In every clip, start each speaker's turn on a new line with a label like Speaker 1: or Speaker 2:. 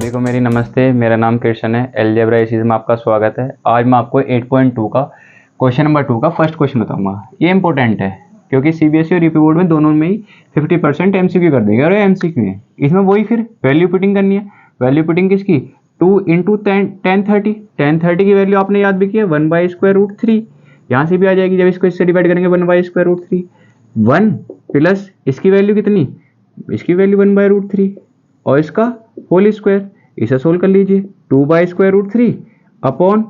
Speaker 1: सभी को मेरी नमस्ते। मेरा नाम कृष्ण है। अलजेब्रा एसीज में आपका स्वागत है। आज मैं आपको 8.2 का क्वेश्चन नंबर 2 का फर्स्ट क्वेश्चन बताऊंगा। ये इंपॉर्टेंट है क्योंकि सीबीएसई और यूपी बोर्ड में दोनों में ही 50% एमसीक्यू कर देगा और एमसीक्यू है। इसमें वही फिर वैल्यू पुटिंग करनी है। वैल्यू पुटिंग किसकी? 2 इंटू 1030 की वैल्यू आपने याद भी किया 1/√3। यहाँ से भी आ जाएगी जब इसको इससे डिवाइड करेंगे 1/√3। 1 प्लस इसकी वैल्यू कितनी? इसकी वैल्यू 1/√3 और इसका होल स्क्वायर। इसे सोल्व कर लीजिए। 2/√3 अपॉन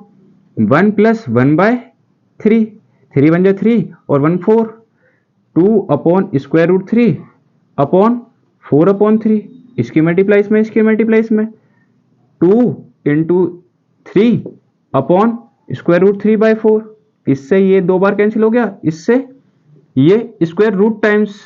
Speaker 1: 1 प्लस 1/3। 3 1 3 और 1 4। 2 अपॉन √3 अपॉन 4/3। इसकी मल्टीप्लाइज में 2 इंटू 3 अपॉन √3/4। इससे ये 2 बार कैंसिल हो गया, इससे ये स्क्वायर रूट टाइम्स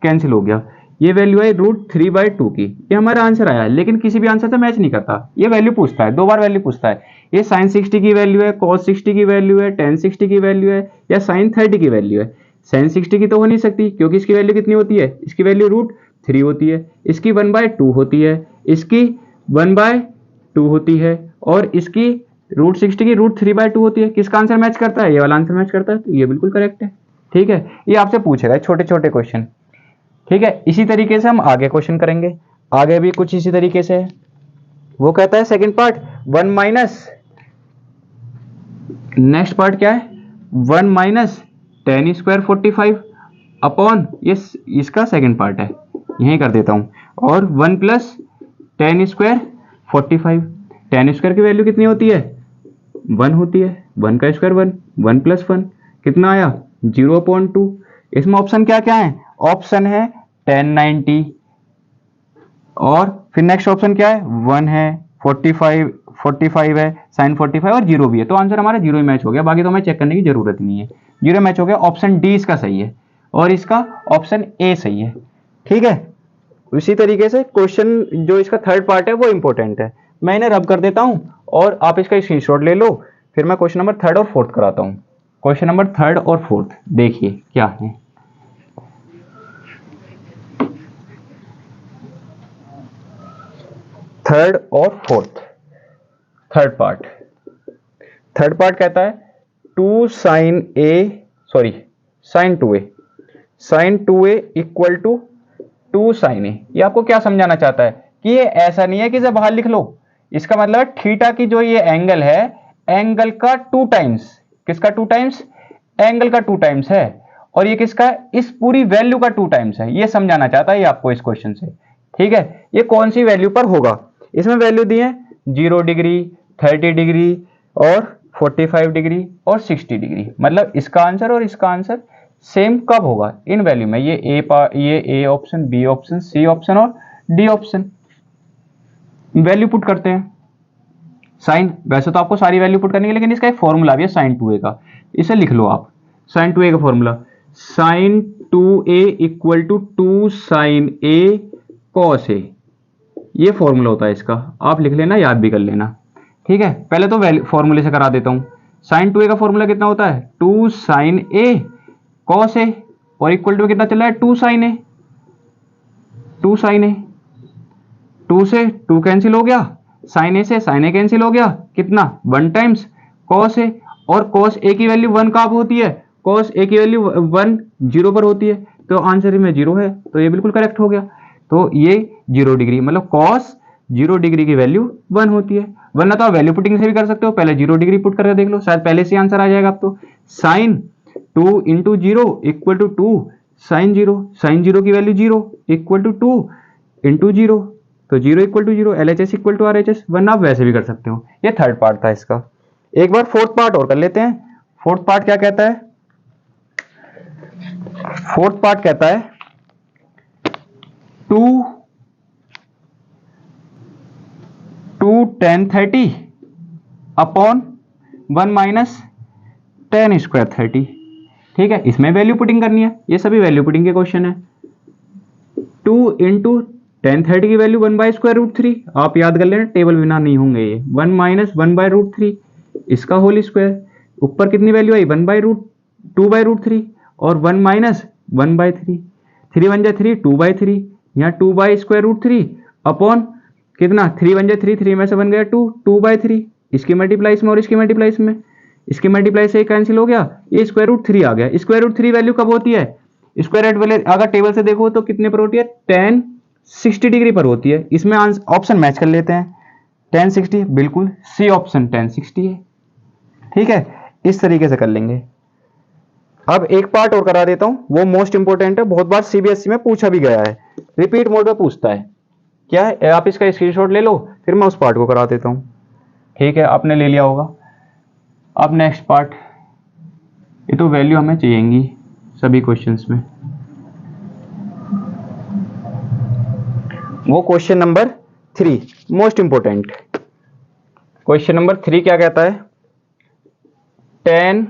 Speaker 1: कैंसिल हो गया। ये वैल्यू है √3/2 की। ये हमारा आंसर आया, लेकिन किसी भी आंसर से मैच नहीं करता। ये वैल्यू पूछता है, 2 बार वैल्यू पूछता है। ये sin 60 की वैल्यू है, cos 60 की वैल्यू है, tan 60 की वैल्यू है या sin 30 की वैल्यू है। sin 60 की तो हो नहीं सकती क्योंकि इसकी वैल्यू कितनी होती है? इसकी वैल्यू √3 होती है, इसकी 1/2 होती है, इसकी 1/2 होती है और इसकी √60 की √3/2 होती है। किसका आंसर मैच करता है? ये वाला आंसर मैच करता है, तो ये बिल्कुल करेक्ट है। ठीक है, ये आपसे पूछेगा छोटे छोटे क्वेश्चन। ठीक है, इसी तरीके से हम आगे क्वेश्चन करेंगे। आगे भी कुछ इसी तरीके से है। वो कहता है second part 1 minus, next part क्या है? 1 माइनस tan स्क्वायर 45 अपॉन ये इसका सेकंड पार्ट है, यहीं कर देता हूं। और 1 plus tan square 45। tan square की वैल्यू कितनी होती है? 1 होती है। 1 का स्क्वायर 1, 1 प्लस 1 कितना आया? 0/2। इसमें ऑप्शन क्या क्या है? ऑप्शन है tan 90 और फिर नेक्स्ट ऑप्शन क्या है? 1 है, 45 है, sin 45 और 0 भी है। तो आंसर हमारा 0 ही मैच हो गया। बाकी तो हमें चेक करने की जरूरत नहीं है। 0 मैच हो गया। ऑप्शन डी इसका सही है और इसका ऑप्शन ए सही है। ठीक है, इसी तरीके से क्वेश्चन जो इसका थर्ड पार्ट है वो इंपॉर्टेंट है। मैं इन्हें रब कर देता हूं और आप इसका स्क्रीनशॉट ले लो। फिर मैं क्वेश्चन नंबर थर्ड और फोर्थ कराता हूं। क्वेश्चन नंबर थर्ड और फोर्थ देखिए क्या है। थर्ड और फोर्थ, थर्ड पार्ट कहता है 2 sin 2a equal to 2 sin a। ये आपको क्या समझाना चाहता है कि ये ऐसा नहीं है कि इसे बाहर लिख लो। इसका मतलब है थीटा की जो ये एंगल है, एंगल का 2 टाइम्स। किसका 2 टाइम्स? एंगल का 2 टाइम्स है। और ये किसका? इस पूरी वैल्यू का 2 टाइम्स है। ये समझाना चाहता है ये आपको इस क्वेश्चन से। ठीक है, ये कौन सी वैल्यू पर होगा? इसमें वैल्यू दी है 0 डिग्री, 30 डिग्री और 45 डिग्री और 60 डिग्री। मतलब इसका आंसर और इसका आंसर सेम कब होगा? इन वैल्यू में। ये A option, B option, C option और डी ऑप्शन। वैल्यू पुट करते हैं। साइन, वैसे तो आपको सारी वैल्यू पुट करनी है, लेकिन इसका एक फॉर्मूला भी है sin 2a का। इसे लिख लो आप। sin 2a का formula sin 2a equal to 2 sin a cos a। ये फॉर्मूला होता है इसका। आप लिख लेना, याद भी कर लेना। ठीक है, पहले तो फॉर्मूले से करा देता हूं। sin 2a का फॉर्मूला कितना होता है? 2 sin a cos a और इक्वल टू कितना चला है? 2 sin a। 2 sin a, 2 से 2 कैंसिल हो गया, sin a से sin a कैंसिल हो गया। कितना? 1 टाइम्स cos a। और cos a की वैल्यू 1 कब होती है? cos a की वैल्यू 1 0 पर होती है। तो आंसर में 0 है, तो ये बिल्कुल करेक्ट हो गया। तो ये 0 डिग्री, मतलब cos 0 डिग्री की वैल्यू 1 होती है। वरना तो आप वैल्यू पुटिंग से भी कर सकते हो। पहले 0 डिग्री पुट करके देख लो, शायद पहले से आंसर आ जाएगा। आप तो sin 2 into 0 equal to 2 sin 0 की वैल्यू 0 इक्वल टू 2 इंटू 0। तो 0 equal to 0, LHS equal to RHS। वरना आप वैसे भी कर सकते हो। ये थर्ड पार्ट था इसका। एक बार फोर्थ पार्ट और कर लेते हैं। फोर्थ पार्ट क्या कहता है? फोर्थ पार्ट कहता है 2 tan 30 upon 1 minus tan square 30। ठीक है, इसमें वैल्यू पुटिंग करनी है। ये सभी वैल्यू पुटिंग के क्वेश्चन है। 2 इंटू tan 30 की वैल्यू 1/√3। आप याद कर लेना, टेबल बिना नहीं होंगे ये। 1 माइनस 1/√3 इसका होल स्क्वायर। ऊपर कितनी वैल्यू आई? 2/√3 और 1 माइनस 1/3। 3 1 जा 3, 2/3। यहाँ 2/√3 अपॉन कितना 3 बन जाए 3, 3 में से बन गया 2, 2/3, इसकी मल्टीप्लाई इसमें और इसकी मल्टीप्लाई इसमें, इसकी मल्टीप्लाई से कैंसिल हो गया, ये स्क्वायर रूट 3 आ गया। स्क्वायर रूट 3 वैल्यू कब होती है, स्क्वायर रूट वैल्यू अगर टेबल से देखो तो कितने पर होती है, tan 60 डिग्री पर होती है। इसमें ऑप्शन मैच कर लेते हैं, tan 60 बिल्कुल सी ऑप्शन tan 60 है। ठीक है, इस तरीके से कर लेंगे। अब एक पार्ट और करा देता हूं, वो मोस्ट इंपोर्टेंट है, बहुत बार सीबीएसई में पूछा भी गया है, रिपीट मोड में पूछता है। क्या है, आप इसका स्क्रीनशॉट ले लो, फिर मैं उस पार्ट को करा देता हूं। ठीक है, आपने ले लिया होगा। अब नेक्स्ट पार्ट, ये तो वैल्यू हमें चाहिएगी सभी क्वेश्चंस में। वो question number 3 most important. Question number 3 क्या कहता है, tan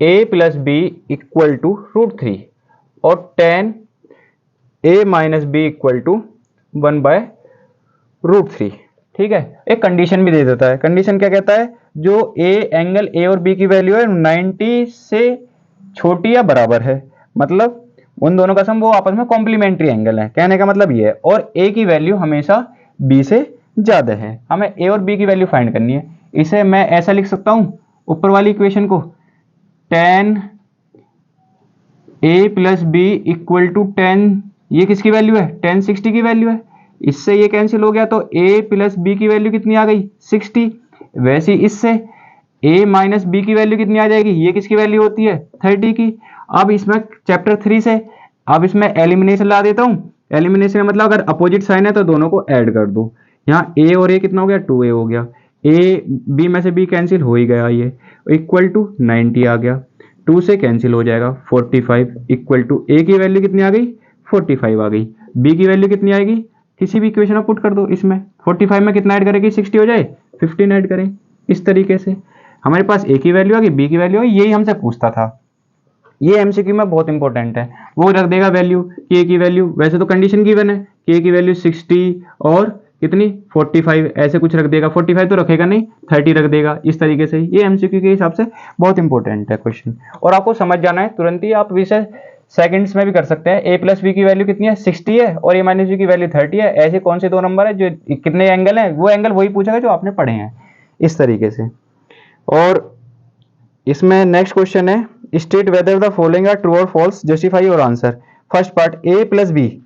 Speaker 1: a plus B equal to √3 और tan a minus B equal to 1/√3। ठीक है, एक कंडीशन भी दे देता है। कंडीशन क्या कहता है, जो एंगल ए और बी की वैल्यू है 90 से छोटी या बराबर है, मतलब उन दोनों का सम वो आपस में कॉम्प्लीमेंट्री एंगल है, कहने का मतलब ये है, और ए की वैल्यू हमेशा बी से ज्यादा है। हमें ए और बी की वैल्यू फाइंड करनी है। इसे मैं ऐसा लिख सकता हूं, ऊपर वाली इक्वेशन को, tan a plus B equal to tan, ये किसकी वैल्यू है, tan 60 की वैल्यू है। इससे ये कैंसिल हो गया तो a प्लस बी की वैल्यू कितनी आ गई, 60। वैसे इससे a माइनस बी की वैल्यू कितनी आ जाएगी, ये किसकी वैल्यू होती है, 30 की। अब इसमें चैप्टर 3 से अब इसमें एलिमिनेशन ला देता हूँ। एलिमिनेशन मतलब अगर अपोजिट साइन है तो दोनों को ऐड कर दो। यहाँ a और a कितना हो गया, 2a हो गया, a b में से b कैंसिल हो ही गया, ये इक्वल टू 90 आ गया, 2 से कैंसिल हो जाएगा 45 इक्वल टू a की वैल्यू कितनी आ गई, 45 आ गई, b की वैल्यू कितनी आएगी, किसी भी इक्वेशन में पुट कर दो। इसमें 45 में कितना ऐड करेगी, 60 हो जाए, 15 ऐड करें। इस तरीके से हमारे पास a की वैल्यू आ गई, b की वैल्यू आ गई, यही हमसे पूछता था। ये एमसीक्यू में बहुत इंपॉर्टेंट है, वो रख देगा वैल्यू कि a की वैल्यू, वैसे तो कंडीशन गिवन है कि a की वैल्यू 60 और कितनी 45, ऐसे कुछ रख देगा, 45 तो रखेगा नहीं, 30 रख देगा। इस तरीके से ये एमसीक्यू के हिसाब से बहुत इंपॉर्टेंट है क्वेश्चन, और आपको समझ जाना है तुरंत ही। आप विषय सेकंड्स में भी कर सकते हैं। a प्लस बी की वैल्यू कितनी है, 60 है, और a माइनस बी की वैल्यू 30 है। ऐसे कौन से दो नंबर है जो कितने एंगल है, वो एंगल वही पूछेगा जो आपने पढ़े हैं, इस तरीके से। और इसमें नेक्स्ट क्वेश्चन है, state whether the following are true और false, justify your answer. First part a plus B,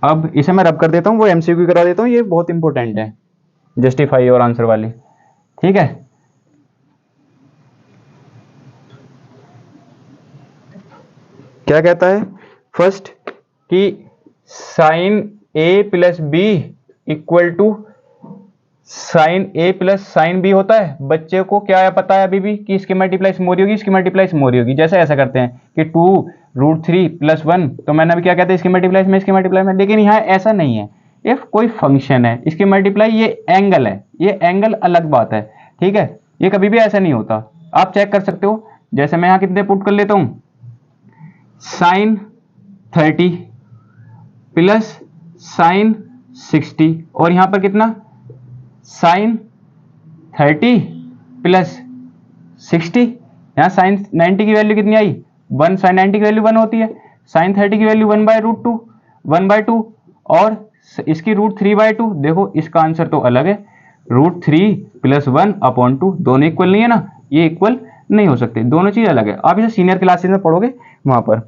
Speaker 1: अब इसे मैं रब कर देता हूं, वो एमसीक्यू करा देता हूं, ये बहुत इंपॉर्टेंट है, जस्टिफाई योर आंसर वाली। ठीक है, क्या कहता है, फर्स्ट कि sine a plus B equal to sine a plus sine b होता है। बच्चे को क्या है पता है अभी भी कि इसकी मल्टीप्लाई मोरी होगी, इसकी मल्टीप्लाई मोरी होगी। जैसे ऐसा करते हैं कि 2√3 + 1, तो मैंने अभी क्या कहते हैं, इसकी मल्टीप्लाई में इसकी मल्टीप्लाई में, लेकिन यहाँ ऐसा नहीं है, ये कोई फंक्शन है, इसकी मल्टीप्लाई ये एंगल है, ये एंगल अलग बात है। ठीक है, ये कभी भी ऐसा नहीं होता, आप चेक कर सकते हो। जैसे मैं यहाँ कितने पुट कर लेता हूँ, साइन 30 प्लस साइन 60, और यहाँ पर कितना, साइन 30 प्लस 60, यहाँ साइन 90 की वैल्यू कितनी आई, 1, साइन 90 की वैल्यू 1 होती है, साइन 30 की वैल्यू 1/√2, 1/2, और इसकी √3/2। देखो इसका आंसर तो अलग है, √3 + 1/2, दोनों इक्वल नहीं है ना, ये इक्वल नहीं हो सकते, दोनों चीज अलग है। आप इसे सीनियर क्लासेस में पढ़ोगे वहां पर।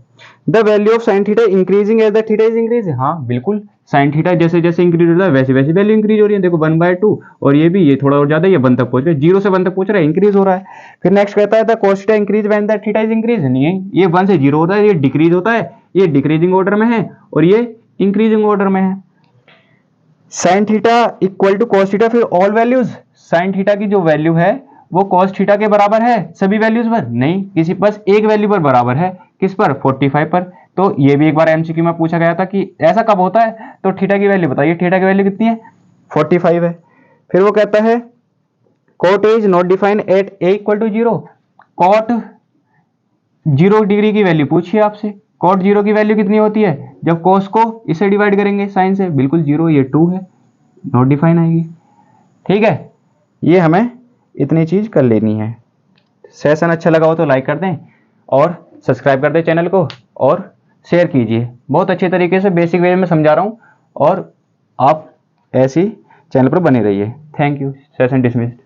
Speaker 1: The value of sine theta increasing as the theta is increase, हाँ बिल्कुल, साइन थीटा जैसे जैसे इंक्रीज होता है वैसे वैसे वैल्यू इंक्रीज हो रही है। देखो 1/2, और ये भी, ये थोड़ा और ज्यादा, ये 1 तक पहुंच रहा है, 0 से 1 तक पहुंच रहा है, इंक्रीज हो रहा है। फिर नेक्स्ट कहता है the cos theta increase when the theta is increase, नहीं है, ये 1 से 0 होता है, ये डिक्रीज होता है, ये डिक्रीजिंग ऑर्डर में है और ये इंक्रीजिंग ऑर्डर में है। Sine theta equal to cos theta, फिर ऑल वैल्यूज, साइन थीटा की जो वैल्यू है वो cos थीटा के बराबर है सभी वैल्यूज पर, नहीं, किसी बस एक वैल्यू पर बराबर है, किस पर, 45 पर। तो ये भी एक बार एमसीक्यू में पूछा गया था कि ऐसा कब होता है, तो थीटा की वैल्यू बताइए, थीटा की वैल्यू कितनी है, 45 है। फिर वो कहता है cot is not defined at a = 0, cot 0 degree की वैल्यू पूछिए आपसे, cot 0 की वैल्यू कितनी होती है, जब cos को इसे डिवाइड करेंगे साइन से, बिल्कुल 0, ये 2 है, नॉट डिफाइन आएगी। ठीक है, ये हमें इतनी चीज कर लेनी है। सेशन अच्छा लगा हो तो लाइक कर दें और सब्सक्राइब कर दें चैनल को, और शेयर कीजिए। बहुत अच्छे तरीके से बेसिक वे में समझा रहा हूँ, और आप ऐसी चैनल पर बने रहिए। Thank you. Session dismissed.